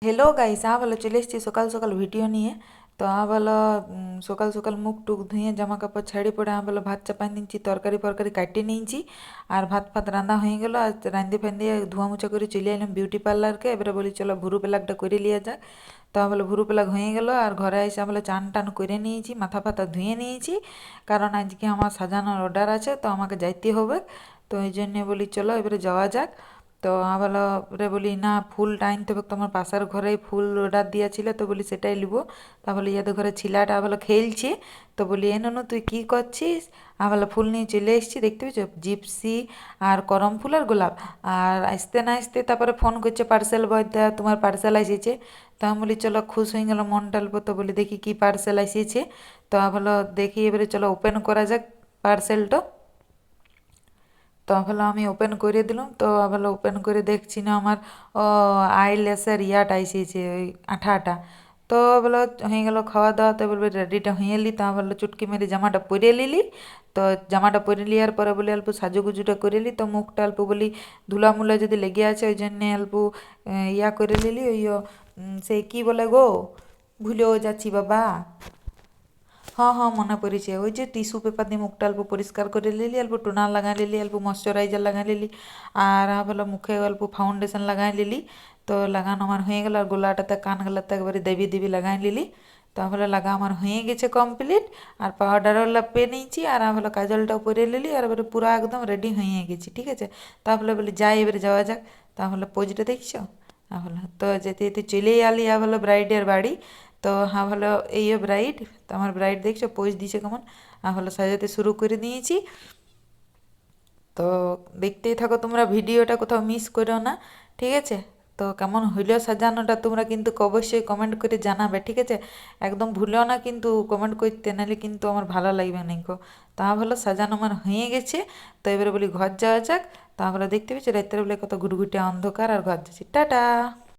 Hello guys, বলো চলে এসেছি সকাল সকাল ভিডিও নিয়ে। তো বলো সকাল সকাল মুখ টুক ধুয়ে জামা কাপড় ছাড়ি পড়ে বলো ভাত চাপাই নিচ্ছি, তরকারি ফরকারি কাটিয়ে নিয়েছি। আর ভাত ফাত রান্না হয়ে গেল। আর রাঁধে ফাঁধে ধোয়া মোছা করে চলে এলাম বিউটি পার্লারকে। এবারে বলি চলো ভুরু প্লাগটা করে লিয়া যাক। তো বলো ভুরু প্লাগ হয়ে গেল। আর ঘরে এসে বলো চান টান করে নিয়েছি, মাথা ফাতা ধুয়ে নিয়েছি, কারণ আজকে আমার সাজানোর অর্ডার আছে, তো আমাকে যাইতে হবে। তো এই জন্যে বলি চলো এবারে যাওয়া যাক। তো বলো রে বলি না ফুলটা আনতে হবে, তোমার পাশের ঘরেই ফুল অর্ডার দিয়েছিল, তো বলি সেটাই নিব। তা বলি ইয়াদের ঘরে ছিলাটা বলো খেলছে। তো বলি এ ননু তুই কি করছিস? বলো ফুল নিয়ে চলে এসেছি, দেখতে পেয়েছো জিপসি আর করম ফুল আর গোলাপ। আর আসতে না আসতে তারপরে ফোন করছে পার্সেল বয়টা, তোমার পার্সেল এসেছে। তো আমি বলি চলো খুশ হয়ে গেল মনটা অল্প। তো বলি দেখি কি পার্সেল এসেছে। তো বলো দেখি এবারে চলো ওপেন করা যাক পার্সেলটা। তো ভাবলো আমি ওপেন করে দিলাম। তো ভাবলো ওপেন করে দেখছি না আমার ও আইল্যাশের ইয়াটা এসেছে ওই আঠাটা। তো বলো হয়ে গেল খাওয়া দাওয়া। তো বলবে রেডিটা হয়ে এলি। তা বললো চুটকি মেরে জামাটা পরে নিলি। তো জামাটা পরে লিয়ার পরে বলি অল্প সাজুগুজুটা করে নিলি। তো মুখটা অল্প বলি ধুলা মুলা যদি লেগে আছে ওই জন্যে অল্প ইয়া করে নিলি ওই সেই কি বলে গো, ভুলেও যাচ্ছি বাবা। হ্যাঁ হ্যাঁ মনে পড়েছে, ওই যে টিস্যু পেপার দিয়ে মুখটা অল্প পরিষ্কার করে নিলি, অল্প টোনার লাগাই নিলি, অল্প ময়শ্চারাইজার লাগাই নিলি। আর বলো মুখে অল্প ফাউন্ডেশন লাগাই নিলি। তো লাগানো আমার হয়ে গেল। আর গোলাটাতে কানগুলাতে একবারে দেবী দেবী লাগাই নিলি। তাহলে লাগা আমার হয়ে গেছে কমপ্লিট। আর পাউডারও লাপিয়ে নিয়েছি। আর হলো কাজলটাও পরে নিলি। আর এবারে পুরো একদম রেডি হয়ে গেছি, ঠিক আছে। তাহলে বলি যাই এবারে যাওয়া যাক। তাহলে পোজটা দেখছো। তাহলে তো যেতে যেতে চলেই আলি হলো ব্রাইডের বাড়ি। তো হলো এই ব্রাইড। তো আমার ব্রাইড দেখছো পোজ দিছে কেমন। হলো সাজাতে শুরু করে দিয়েছি। তো দেখতেই থাকো তোমরা ভিডিওটা, কোথাও মিস করো না, ঠিক আছে। তো কেমন হইলো সাজানোটা তোমরা কিন্তু অবশ্যই কমেন্ট করে জানাবে, ঠিক আছে। একদম ভুলেও না কিন্তু কমেন্ট করতে, নাহলে কিন্তু আমার ভালো লাগবে না গো। তা ভালো সাজানো আমার হয়ে গেছে। তো এবারে বলি ঘর যাওয়া যাক। তাহলে দেখতে পেয়েছি রাত্রে বেলা কত ঘুটঘুটে অন্ধকার, আর ঘর যাচ্ছি, টাটা।